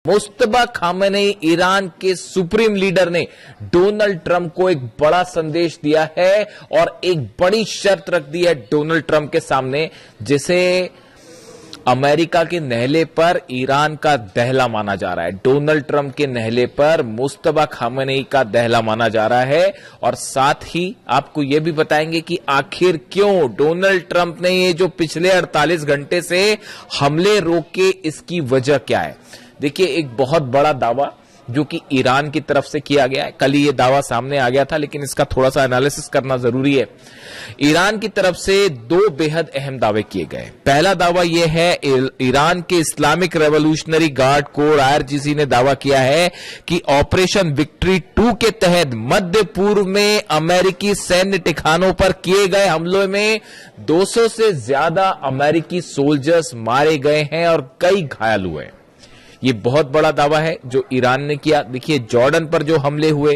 मुस्तबा Khamenei Iran के supreme leader ने Donald Trump को एक बड़ा संदेश दिया है और एक बड़ी शर्त रख दी है डोनाल्ड ट्रंप के सामने, जिसे अमेरिका के नहले पर ईरान का दहला माना जा रहा है। डोनाल्ड ट्रंप के नहले पर मुस्तबा खामेनेई का दहला माना जा रहा है और साथ ही आपको यह भी बताएंगे कि आखिर क्यों डोनाल्ड ट्रंप ने ये जो पिछले 48 घंटे से हमले रोके, इसकी वजह क्या है। देखिए, एक बहुत बड़ा दावा जो कि ईरान की तरफ से किया गया है। कल ही ये दावा सामने आ गया था, लेकिन इसका थोड़ा सा एनालिसिस करना जरूरी है। ईरान की तरफ से दो बेहद अहम दावे किए गए। पहला दावा यह है, ईरान के Islamic revolutionary guard core IRGC ने दावा किया है कि ऑपरेशन विक्ट्री 2 के तहत मध्य पूर्व में अमेरिकी सैन्य ठिकानों पर किए गए हमलों में 200 से ज्यादा अमेरिकी सोल्जर्स मारे गए हैं और कई घायल हुए हैं। ये बहुत बड़ा दावा है जो ईरान ने किया। देखिए, जॉर्डन पर जो हमले हुए,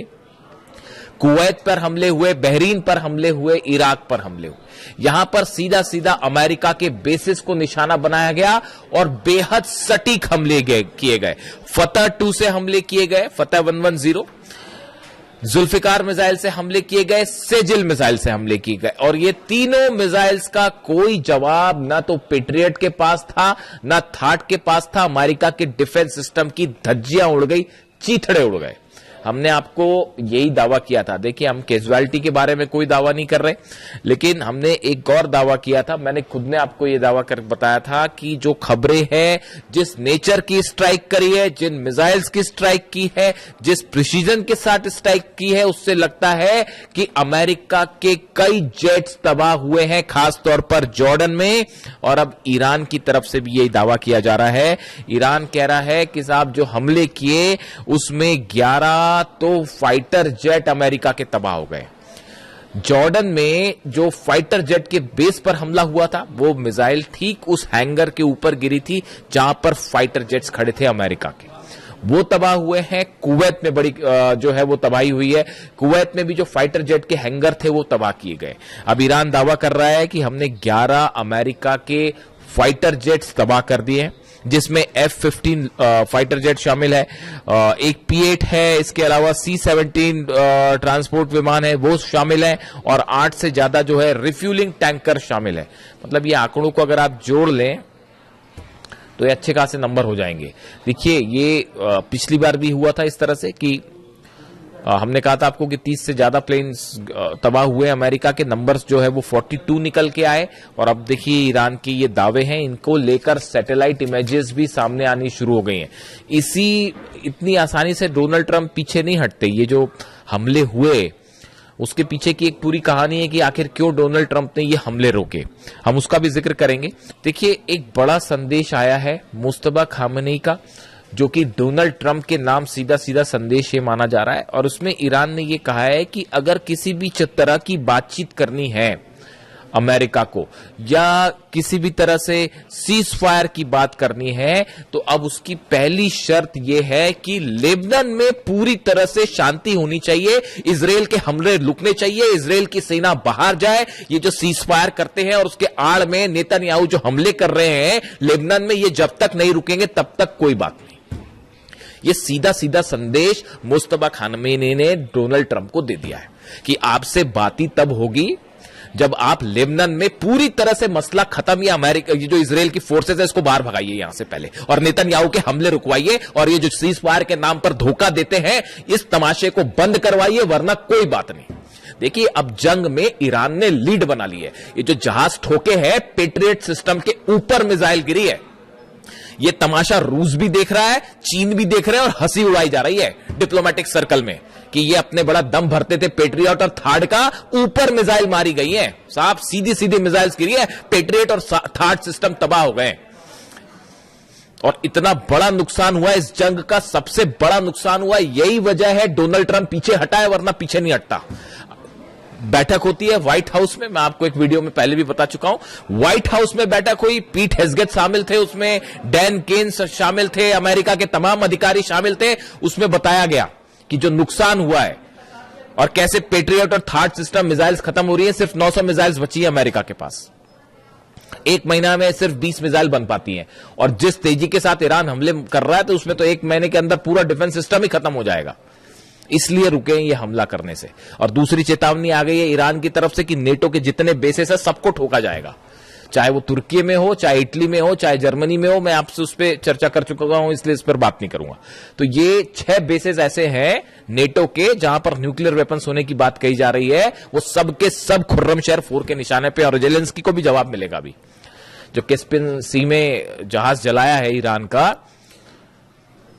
कुवैत पर हमले हुए, बहरीन पर हमले हुए, इराक पर हमले हुए, यहां पर सीधा सीधा अमेरिका के बेसिस को निशाना बनाया गया और बेहद सटीक हमले किए गए। फतह 2 से हमले किए गए, फतह 110, जुल्फिकार मिसाइल से हमले किए गए, सेजिल मिसाइल से हमले किए गए और ये तीनों मिसाइल्स का कोई जवाब ना तो पेट्रियट के पास था, ना थाट के पास था। अमेरिका के डिफेंस सिस्टम की धज्जियां उड़ गई, चीथड़े उड़ गए। हमने आपको यही दावा किया था। देखिए, हम कैजुअलिटी के बारे में कोई दावा नहीं कर रहे, लेकिन हमने एक और दावा किया था। मैंने खुद ने आपको यह दावा कर बताया था कि जो खबरें हैं, जिस नेचर की स्ट्राइक करी है, जिन मिसाइल्स की स्ट्राइक की है, जिस प्रिसीजन के साथ स्ट्राइक की है, उससे लगता है कि अमेरिका के कई जेट्स तबाह हुए हैं, खासतौर पर जॉर्डन में। और अब ईरान की तरफ से भी यही दावा किया जा रहा है। ईरान कह रहा है कि साहब, जो हमले किए उसमें 11 तो फाइटर जेट अमेरिका के तबाह हो गए। जॉर्डन में जो फाइटर जेट के बेस पर हमला हुआ था, वो मिसाइल ठीक उस हैंगर के ऊपर गिरी थी जहां पर फाइटर जेट्स खड़े थे अमेरिका के, वो तबाह हुए हैं। कुवैत में बड़ी जो है वो तबाही हुई है। कुवैत में भी जो फाइटर जेट के हैंगर थे वो तबाह किए गए। अब ईरान दावा कर रहा है कि हमने 11 अमेरिका के फाइटर जेट्स तबाह कर दिए हैं, जिसमें F-15 फाइटर जेट शामिल है, एक P-8 है, इसके अलावा C-17 ट्रांसपोर्ट विमान है, वो शामिल है और 8 से ज्यादा जो है रिफ्यूलिंग टैंकर शामिल है। मतलब ये आंकड़ों को अगर आप जोड़ लें तो ये अच्छे खासे नंबर हो जाएंगे। देखिए, ये पिछली बार भी हुआ था इस तरह से कि हमने कहा था आपको कि 30 से ज्यादा प्लेन्स तबाह हुए। अमेरिका के नंबर्स जो है वो 42 निकल के आए और अब देखिए ईरान के ये दावे हैं, इनको लेकर सैटेलाइट इमेजेस भी सामने आनी शुरू हो गई हैं। इतनी आसानी से डोनाल्ड ट्रंप पीछे नहीं हटते। ये जो हमले हुए उसके पीछे की एक पूरी कहानी है कि आखिर क्यों डोनाल्ड ट्रंप ने ये हमले रोके, हम उसका भी जिक्र करेंगे। देखिए, एक बड़ा संदेश आया है मुस्तबा खामेनेई का, जो कि डोनाल्ड ट्रंप के नाम सीधा सीधा संदेश ये माना जा रहा है और उसमें ईरान ने ये कहा है कि अगर किसी भी तरह की बातचीत करनी है अमेरिका को, या किसी भी तरह से सीज फायर की बात करनी है, तो अब उसकी पहली शर्त यह है कि लेबनान में पूरी तरह से शांति होनी चाहिए, इजराइल के हमले रुकने चाहिए, इजराइल की सेना बाहर जाए। ये जो सीज फायर करते हैं और उसके आड़ में नेतन्याहू जो हमले कर रहे हैं लेबनान में, ये जब तक नहीं रुकेंगे तब तक कोई बात नहीं। ये सीधा सीधा संदेश मुस्तबा खामेनेई ने डोनाल्ड ट्रंप को दे दिया है कि आपसे बात ही तब होगी जब आप लेबनान में पूरी तरह से मसला खत्म, या अमेरिका ये जो इजराइल की फोर्सेस है इसको बाहर भगाइए यहां से पहले, और नेतन्याहू के हमले रुकवाइए, और ये जो सीज फायर के नाम पर धोखा देते हैं इस तमाशे को बंद करवाइए, वरना कोई बात नहीं। देखिए, अब जंग में ईरान ने लीड बना ली है। ये जो जहाज ठोके हैं, पेट्रियट सिस्टम के ऊपर मिसाइल गिरी है। ये तमाशा रूस भी देख रहा है, चीन भी देख रहे हैं और हंसी उड़ाई जा रही है डिप्लोमेटिक सर्कल में कि ये अपने बड़ा दम भरते थे पेट्रियट और थार्ड का, ऊपर मिसाइल मारी गई है साहब, सीधी सीधी मिसाइल्स गिरी है, पेट्रियट और थार्ड सिस्टम तबाह हो गए और इतना बड़ा नुकसान हुआ। इस जंग का सबसे बड़ा नुकसान हुआ, यही वजह है डोनाल्ड ट्रंप पीछे हटा है, वरना पीछे नहीं हटता। बैठक होती है व्हाइट हाउस में, मैं आपको एक वीडियो में पहले भी बता चुका हूं। व्हाइट हाउस में बैठक हुई, पीट हेग्सेट शामिल थे उसमें, डैन केन्स शामिल थे, अमेरिका के तमाम अधिकारी शामिल थे। उसमें बताया गया कि जो नुकसान हुआ है और कैसे पेट्रियट और थार्ड सिस्टम मिसाइल्स खत्म हो रही है, सिर्फ 900 मिसाइल्स बची है अमेरिका के पास। एक महीना में सिर्फ 20 मिसाइल बन पाती हैं, और जिस तेजी के साथ ईरान हमले कर रहा है तो उसमें तो एक महीने के अंदर पूरा डिफेंस सिस्टम ही खत्म हो जाएगा। इसलिए रुके ये हमला करने से। और दूसरी चेतावनी आ गई है ईरान की तरफ से कि नेटो के जितने बेसेस है सबको ठोका जाएगा, चाहे वो तुर्की में हो, चाहे इटली में हो, चाहे जर्मनी में हो। मैं आपसे उस पर चर्चा कर चुका हूं, इसलिए इस पर बात नहीं करूंगा। तो ये 6 बेसेस ऐसे हैं नेटो के जहां पर न्यूक्लियर वेपन्स होने की बात कही जा रही है। वो सब के सब खुर्रमशहर 4 के निशाने पे, और जेलेंस्की को भी जवाब मिलेगा। अभी जो कैस्पियन सी में जहाज जलाया है ईरान का,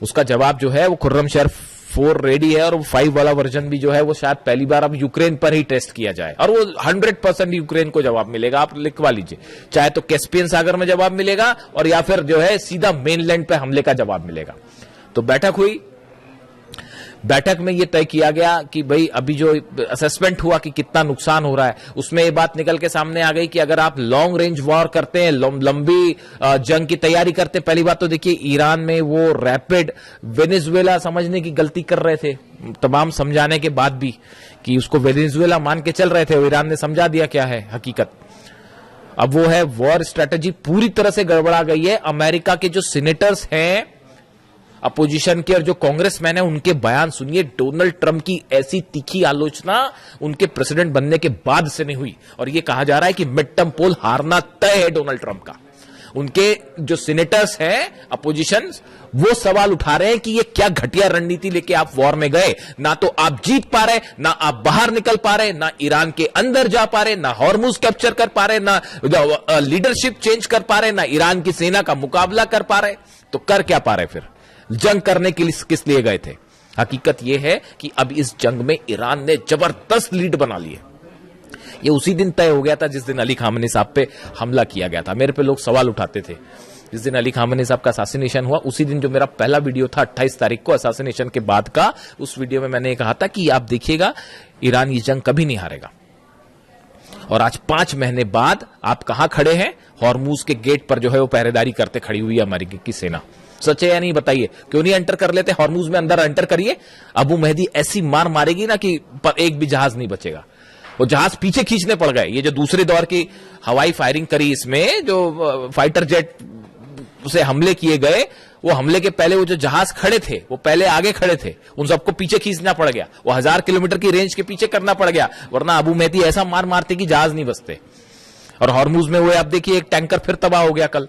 उसका जवाब जो है वो खुर्रमशहर 4 रेडी है, और वो 5 वाला वर्जन भी जो है वो शायद पहली बार अब यूक्रेन पर ही टेस्ट किया जाए, और वो 100% यूक्रेन को जवाब मिलेगा। आप लिखवा लीजिए, चाहे तो कैस्पियन सागर में जवाब मिलेगा, और या फिर जो है सीधा मेनलैंड पे हमले का जवाब मिलेगा। तो बैठक हुई, बैठक में यह तय किया गया कि भाई अभी जो असेसमेंट हुआ कि कितना नुकसान हो रहा है, उसमें यह बात निकल के सामने आ गई कि अगर आप लॉन्ग रेंज वॉर करते हैं, लंबी जंग की तैयारी करते हैं, पहली बात तो देखिए ईरान में वो रैपिड वेनेजुएला समझने की गलती कर रहे थे, तमाम समझाने के बाद भी कि उसको वेनेजुएला मान के चल रहे थे। वो ईरान ने समझा दिया क्या है हकीकत। अब वो है वॉर स्ट्रेटेजी पूरी तरह से गड़बड़ा गई है। अमेरिका के जो सीनेटर्स हैं अपोजिशन के और जो कांग्रेसमैन है, उनके बयान सुनिए। डोनाल्ड ट्रंप की ऐसी तीखी आलोचना उनके प्रेसिडेंट बनने के बाद से नहीं हुई, और यह कहा जा रहा है कि मिड टर्म पोल हारना तय है डोनाल्ड ट्रंप का। उनके जो सीनेटर्स हैं अपोजिशन, वो सवाल उठा रहे हैं कि ये क्या घटिया रणनीति लेके आप वॉर में गए। ना तो आप जीत पा रहे, ना आप बाहर निकल पा रहे, ना ईरान के अंदर जा पा रहे, ना हॉर्मुज कैप्चर कर पा रहे, ना लीडरशिप चेंज कर पा रहे, ना ईरान की सेना का मुकाबला कर पा रहे। तो कर क्या पा रहे, फिर जंग करने के लिए किस लिए गए थे? हकीकत यह है कि अब इस जंग में ईरान ने जबरदस्त लीड बना ली है। ये उसी दिन तय हो गया था जिस दिन अली खामेनी साहब पे हमला किया गया था। मेरे पे लोग सवाल उठाते थे जिस दिन अली खामेनी साहब का असैसिनेशन हुआ, उसी दिन जो मेरा पहला वीडियो था 28 तारीख को असैसिनेशन के बाद का, उस वीडियो में मैंने कहा था कि आप देखिएगा ईरान ये जंग कभी नहीं हारेगा। और आज 5 महीने बाद आप कहां खड़े हैं? हॉर्मुज के गेट पर जो है वो पहरेदारी करते खड़ी हुई है अमेरिका की सेना। सच है या नहीं बताइए? क्यों नहीं एंटर कर लेते हॉर्मुज में? अंदर एंटर करिए। अबू मेहदी ऐसी मार मारेगी ना कि एक भी जहाज नहीं बचेगा। वो जहाज पीछे खींचने पड़ गए। ये जो दूसरे दौर की हवाई फायरिंग करी, इसमें जो फाइटर जेट से हमले किए गए, वो हमले के पहले वो जो जहाज खड़े थे वो पहले आगे खड़े थे, उन सबको पीछे खींचना पड़ गया। वो 1000 किलोमीटर की रेंज के पीछे करना पड़ गया, वरना अबू मेहदी ऐसा मार मारते कि जहाज नहीं बचते। और हॉर्मुज में वो आप देखिए एक टैंकर फिर तबाह हो गया, कल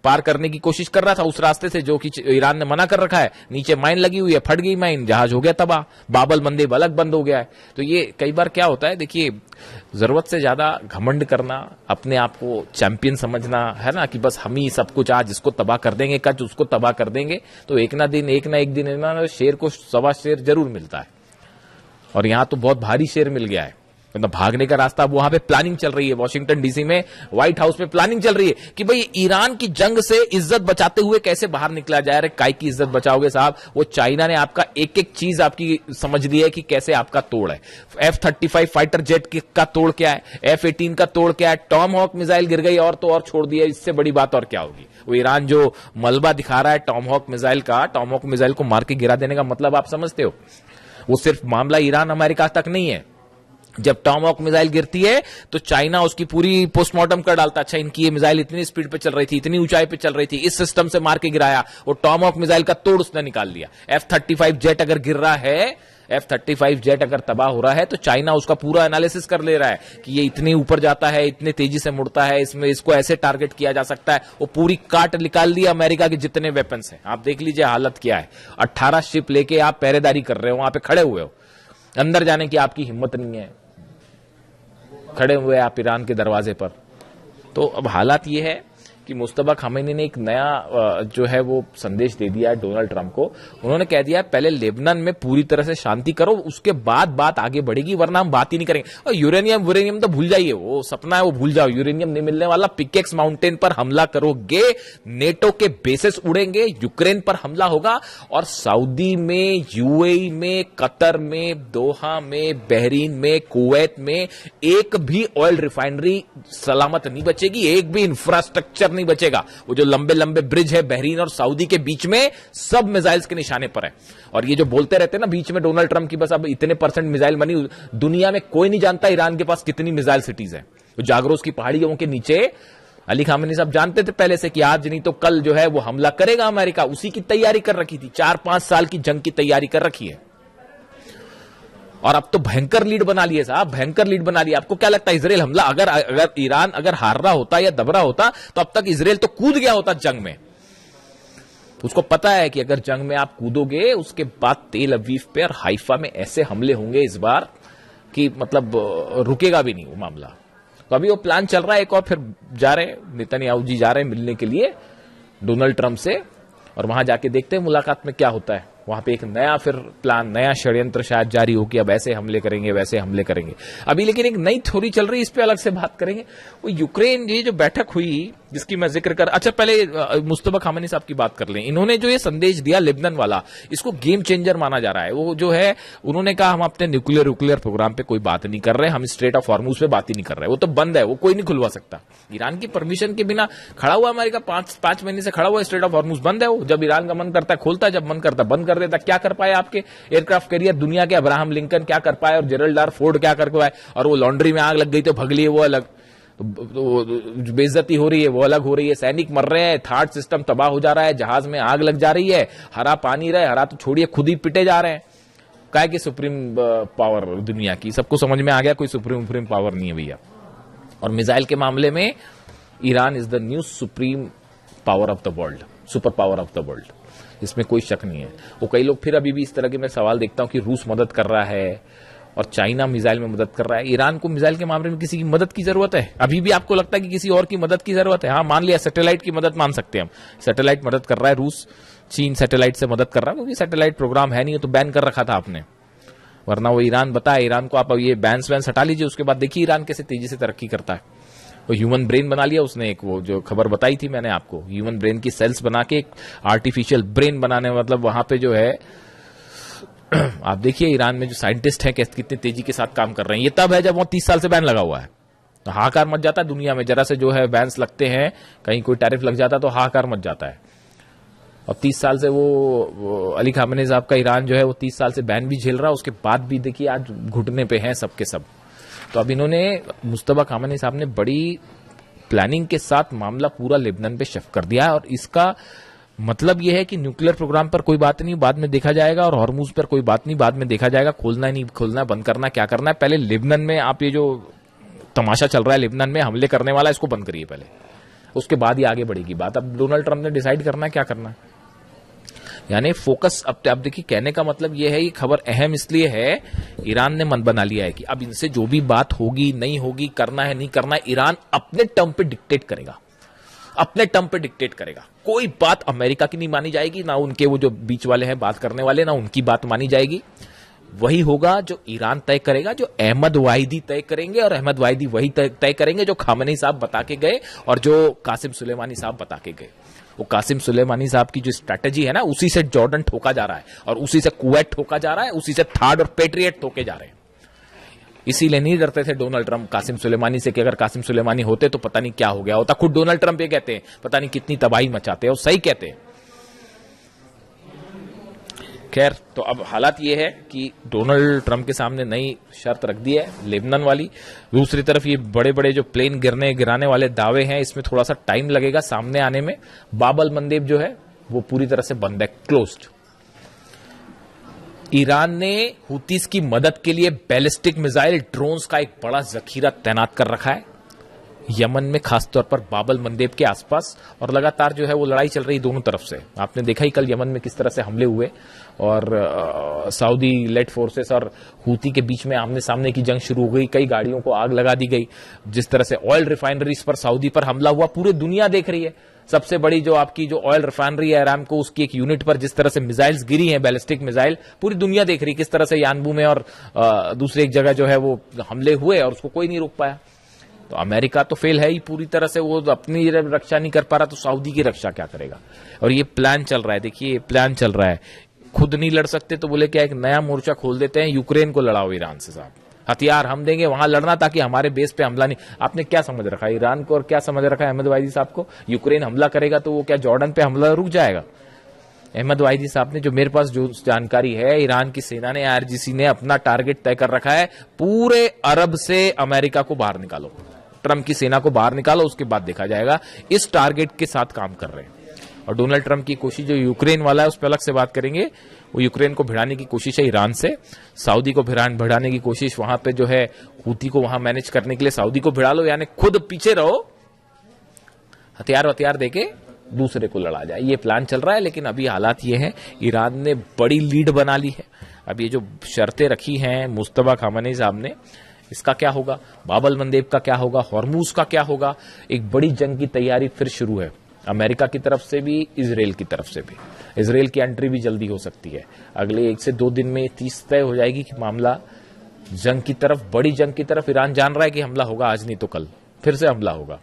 पार करने की कोशिश कर रहा था उस रास्ते से जो कि ईरान ने मना कर रखा है। नीचे माइन लगी हुई है, फट गई माइन, जहाज हो गया तबाह, बाबल मंदेब अलग बंद हो गया है। तो ये कई बार क्या होता है, देखिए जरूरत से ज्यादा घमंड करना, अपने आप को चैंपियन समझना है ना, कि बस हम ही सब कुछ आज इसको तबाह कर देंगे, कल उसको तबाह कर देंगे, तो एक ना एक दिन शेर को सवा शेर जरूर मिलता है। और यहां तो बहुत भारी शेर मिल गया है, मतलब भागने का रास्ता। अब वहां पे प्लानिंग चल रही है, वॉशिंगटन डीसी में, व्हाइट हाउस में प्लानिंग चल रही है कि भाई ईरान की जंग से इज्जत बचाते हुए कैसे बाहर निकला जाए। अरे काय की इज्जत बचाओगे साहब? वो चाइना ने आपका एक एक चीज आपकी समझ ली है कि कैसे आपका तोड़ है। F-35 फाइटर जेट का तोड़ क्या है, F-18 का तोड़ क्या है, टॉम हॉक मिसाइल गिर गई और तो और छोड़ दिया। इससे बड़ी बात और क्या होगी? वो ईरान जो मलबा दिखा रहा है टॉम हॉक मिसाइल का, टॉम हॉक मिसाइल को मार के गिरा देने का मतलब आप समझते हो? वो सिर्फ मामला ईरान अमेरिका तक नहीं है। जब टॉम हॉक मिसाइल गिरती है तो चाइना उसकी पूरी पोस्टमार्टम कर डालता। अच्छा, इनकी ये मिसाइल इतनी स्पीड पे चल रही थी, इतनी ऊंचाई पे चल रही थी, इस सिस्टम से मार के गिराया। वो टॉम हॉक मिसाइल का तोड़ उसने निकाल लिया। F-35 जेट अगर गिर रहा है, F-35 जेट अगर तबाह हो रहा है, तो चाइना उसका पूरा एनालिसिस कर ले रहा है कि ये इतने ऊपर जाता है, इतने तेजी से मुड़ता है, इसमें इसको ऐसे टारगेट किया जा सकता है। वो पूरी काट निकाल दी अमेरिका के जितने वेपन्स हैं। आप देख लीजिए हालत क्या है। 18 शिप लेके आप पहरेदारी कर रहे हो, वहां पे खड़े हुए हो, अंदर जाने की आपकी हिम्मत नहीं है, खड़े हुए आप ईरान के दरवाजे पर। तो अब हालात ये है कि मुस्तफा खामेनी ने एक नया जो है वो संदेश दे दिया है डोनाल्ड ट्रंप को। उन्होंने कह दिया है पहले लेबनान में पूरी तरह से शांति करो, उसके बाद बात आगे बढ़ेगी, वरना हम बात ही नहीं करेंगे। और यूरेनियम तो भूल जाइए, वो सपना है, वो भूल जाओ, यूरेनियम नहीं मिलने वाला। पिकेक्स माउंटेन पर हमला करोगे, नेटो के बेसेस उड़ेंगे, यूक्रेन पर हमला होगा, और सऊदी में, यूएई में, कतर में, दोहा में, बहरीन में, कुवैत में एक भी ऑयल रिफाइनरी सलामत नहीं बचेगी, एक भी इंफ्रास्ट्रक्चर नहीं बचेगा। वो जो लंबे लंबे ब्रिज है बहरीन और सऊदी के बीच में, सब मिसाइल्स के निशाने पर है। और ये जो बोलते रहते हैं ना बीच में डोनाल्ड ट्रंप की बस अब इतने % मिसाइल बनी, दुनिया में कोई नहीं जानता ईरान के पास कितनी मिसाइल सिटीज है। जागरोस की पहाड़ियों के नीचे अली खामेनी साहब जानते थे पहले से कि आज नहीं तो कल जो है वो हमला करेगा अमेरिका, उसी की तैयारी कर रखी थी, 4-5 साल की जंग की तैयारी कर रखी है। और अब तो भयंकर लीड बना लिए साहब, भयंकर लीड बना लिया। आपको क्या लगता है इजराइल हमला अगर ईरान अगर हार रहा होता या दब रहा होता तो अब तक इजराइल तो कूद गया होता जंग में। उसको पता है कि अगर जंग में आप कूदोगे उसके बाद तेल अवीव पे और हाइफा में ऐसे हमले होंगे इस बार कि मतलब रुकेगा भी नहीं वो मामला। तो अभी वो प्लान चल रहा है एक और, फिर जा रहे नेतन्याहू जी जा रहे हैं मिलने के लिए डोनाल्ड ट्रंप से, और वहां जाके देखते हैं मुलाकात में क्या होता है। वहां पे एक नया फिर प्लान, नया षड्यंत्र शायद जारी हो कि अब ऐसे हमले करेंगे वैसे हमले करेंगे अभी। लेकिन एक नई थ्योरी चल रही है, इस पे अलग से बात करेंगे। वो यूक्रेन ये जो बैठक हुई जिसकी मैं जिक्र कर, अच्छा पहले मुस्तफा खामेनी साहब की बात कर लें। इन्होंने जो ये संदेश दिया लेबनान वाला, इसको गेम चेंजर माना जा रहा है। वो जो है उन्होंने कहा हम अपने न्यूक्लियर प्रोग्राम पे कोई बात नहीं कर रहे, हम स्ट्रेट ऑफ हॉर्मुज पे बात ही नहीं कर रहे, वो तो बंद है, वो कोई नहीं खुलवा सकता। ईरान की परमिशन के बिना खड़ा हुआ अमेरिका, 5 महीने से खड़ा हुआ, स्ट्रेट ऑफ हॉर्मुज बंद है। वो जब ईरान का मन करता है खोलता है, जब मन करता है बंद कर देता। क्या कर पाए आपके एयरक्राफ्ट कैरियर दुनिया के? अब्राहम लिंकन क्या कर पाए और जेरल्ड आर फोर्ड क्या कर पाए? और वो लॉन्ड्री में आग लग गई तो भग लिए, वो अलग। तो बेइज्जती हो रही है वो अलग हो रही है, सैनिक मर रहे हैं, थार्ड सिस्टम तबाह हो जा रहा है, जहाज में आग लग जा रही है, हरा पानी रहे, हरा तो छोड़िए खुद ही पिटे जा रहे हैं। क्या कि सुप्रीम पावर दुनिया की, सबको समझ में आ गया कोई सुप्रीम पावर नहीं है भैया। और मिसाइल के मामले में Iran is the new supreme power of the world, super power of the world, इसमें कोई शक नहीं है। वो कई लोग फिर अभी भी इस तरह के मैं सवाल देखता हूं कि रूस मदद कर रहा है और चाइना मिसाइल में मदद कर रहा है। ईरान को मिसाइल के मामले में किसी की मदद की जरूरत है? अभी भी आपको लगता है कि किसी और की मदद की जरूरत है? हाँ, मान लिया सैटेलाइट की मदद मान सकते हैं हम, सैटेलाइट मदद कर रहा है रूस, चीन सैटेलाइट से मदद कर रहा है, क्योंकि सैटेलाइट प्रोग्राम है नहीं तो बैन कर रखा था आपने, वरना वो ईरान बताया ईरान को आप ये बैन्स वैन हटा लीजिए, उसके बाद देखिए ईरान कैसे तेजी से तरक्की करता है। वो ह्यूमन ब्रेन बना लिया उसने, एक वो जो खबर बताई थी मैंने आपको, ह्यूमन ब्रेन की सेल्स बना के एक आर्टिफिशियल ब्रेन बनाने, मतलब वहां पे जो है आप देखिए ईरान में जो साइंटिस्ट हैं कितनी तेजी के साथ काम कर रहे हैं। ये तब है जब वो 30 साल से बैन लगा हुआ है, तो हाहाकार मच जाता है दुनिया में। जरा से जो है बैन्स लगते हैं, कहीं कोई टैरिफ लग जाता है तो हाहाकार मच जाता है। और 30 साल से वो अली खामेनी साहब का ईरान जो है वो 30 साल से बैन भी झेल रहा है, उसके बाद भी देखिए आज घुटने पे हैं सबके सब। तो अब इन्होंने मुस्तफा खामेनी साहब ने बड़ी प्लानिंग के साथ मामला पूरा लेबनान पे शिफ्ट कर दिया है, और इसका मतलब यह है कि न्यूक्लियर प्रोग्राम पर कोई बात नहीं बाद में देखा जाएगा, और हॉर्मुज पर कोई बात नहीं बाद में देखा जाएगा, खोलना है नहीं खोलना है, बंद करना क्या करना है, पहले लेबनान में आप ये जो तमाशा चल रहा है लेबनान में हमले करने वाला, इसको बंद करिए पहले, उसके बाद ही आगे बढ़ेगी बात। अब डोनाल्ड ट्रंप ने डिसाइड करना है क्या करना है, यानी फोकस। अब देखिए कहने का मतलब यह है, ये खबर अहम इसलिए है, ईरान ने मन बना लिया है कि अब इनसे जो भी बात होगी नहीं होगी, करना है नहीं करना है, ईरान अपने टर्म पे डिक्टेट करेगा, अपने टर्म पे डिक्टेट करेगा। कोई बात अमेरिका की नहीं मानी जाएगी, ना उनके वो जो बीच वाले हैं बात करने वाले, ना उनकी बात मानी जाएगी। वही होगा जो ईरान तय करेगा, जो अहमद वाहिदी तय करेंगे, और अहमद वाहिदी वही तय करेंगे जो खामेनी साहब बता के गए और जो कासिम सुलेमानी साहब बता के गए। वो कासिम सुलेमानी साहब की जो स्ट्रैटेजी है ना, उसी से जॉर्डन ठोका जा रहा है, और उसी से कुवैत ठोका जा रहा है, उसी से थार्ड और पेट्रियट ठोके जा रहे हैं। इसीलिए नहीं डरते थे डोनाल्ड ट्रंप कासिम सुलेमानी से कि अगर कासिम सुलेमानी होते तो पता नहीं क्या हो गया होता। खुद डोनाल्ड ट्रंप ये कहते हैं पता नहीं कितनी तबाही मचाते हैं, और सही कहते हैं। खैर, तो अब हालात ये है कि डोनाल्ड ट्रंप के सामने नई शर्त रख दी है लेबनान वाली। दूसरी तरफ ये बड़े बड़े जो प्लेन गिराने वाले दावे हैं, इसमें थोड़ा सा टाइम लगेगा सामने आने में। बाबल मंदेब जो है वो पूरी तरह से बंद है, क्लोज्ड। ईरान ने हुतीस की मदद के लिए बैलिस्टिक मिसाइल ड्रोन्स का एक बड़ा जखीरा तैनात कर रखा है यमन में, खासतौर पर बाबल मंदेब के आसपास। और लगातार जो है वो लड़ाई चल रही दोनों तरफ से। आपने देखा ही कल यमन में किस तरह से हमले हुए, और सऊदी लेड फोर्सेस और हूती के बीच में आमने सामने की जंग शुरू हो गई। कई गाड़ियों को आग लगा दी गई। जिस तरह से ऑयल रिफाइनरीज पर सऊदी पर हमला हुआ, पूरी दुनिया देख रही है। सबसे बड़ी जो आपकी जो ऑयल रिफाइनरी है अरामको, उसकी एक यूनिट पर जिस तरह से मिसाइल्स गिरी हैं, बैलिस्टिक मिसाइल, पूरी दुनिया देख रही है किस तरह से यानबू में और दूसरी एक जगह जो है वो हमले हुए, और उसको कोई नहीं रोक पाया। तो अमेरिका तो फेल है ही पूरी तरह से, वो अपनी रक्षा नहीं कर पा रहा, तो सऊदी की रक्षा क्या करेगा। और ये प्लान चल रहा है, देखिए प्लान चल रहा है। खुद नहीं लड़ सकते तो बोले क्या एक नया मोर्चा खोल देते हैं, यूक्रेन को लड़ाओ ईरान से साहब, हथियार हम देंगे वहां लड़ना, ताकि हमारे बेस पे हमला नहीं। आपने क्या समझ रखा है ईरान को, और क्या समझ रखा है अहमद वाहिदी साहब को? यूक्रेन हमला करेगा तो वो क्या जॉर्डन पे हमला रुक जाएगा? अहमद वाहिदी साहब ने, जो मेरे पास जो जानकारी है, ईरान की सेना ने, IRGC ने अपना टारगेट तय कर रखा है, पूरे अरब से अमेरिका को बाहर निकालो, ट्रंप की सेना को बाहर निकालो, उसके बाद देखा जाएगा। इस टारगेट के साथ काम कर रहे हैं। और डोनाल्ड ट्रंप की कोशिश जो यूक्रेन वाला है उस पर अलग से बात करेंगे। वो यूक्रेन को भिड़ाने की कोशिश है ईरान से, सऊदी को भिड़ाने की कोशिश वहां पे जो है हूती को वहां मैनेज करने के लिए सऊदी को भिड़ा लो, यानी खुद पीछे रहो, हथियार देके दूसरे को लड़ा जाए, ये प्लान चल रहा है। लेकिन अभी हालात ये हैं, ईरान ने बड़ी लीड बना ली है। अब ये जो शर्तें रखी हैं मुस्तफा खामेनी साहब ने, इसका क्या होगा, बाबल मंदेब का क्या होगा, हॉर्मूज का क्या होगा, एक बड़ी जंग की तैयारी फिर शुरू है अमेरिका की तरफ से भी, इजराइल की तरफ से भी। इजराइल की एंट्री भी जल्दी हो सकती है, अगले 1 से 2 दिन में 30 तय हो जाएगी कि मामला जंग की तरफ, बड़ी जंग की तरफ। ईरान जान रहा है कि हमला होगा, आज नहीं तो कल फिर से हमला होगा,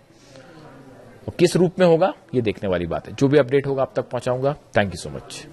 और किस रूप में होगा ये देखने वाली बात है। जो भी अपडेट होगा आप तक पहुंचाऊंगा। Thank you so much.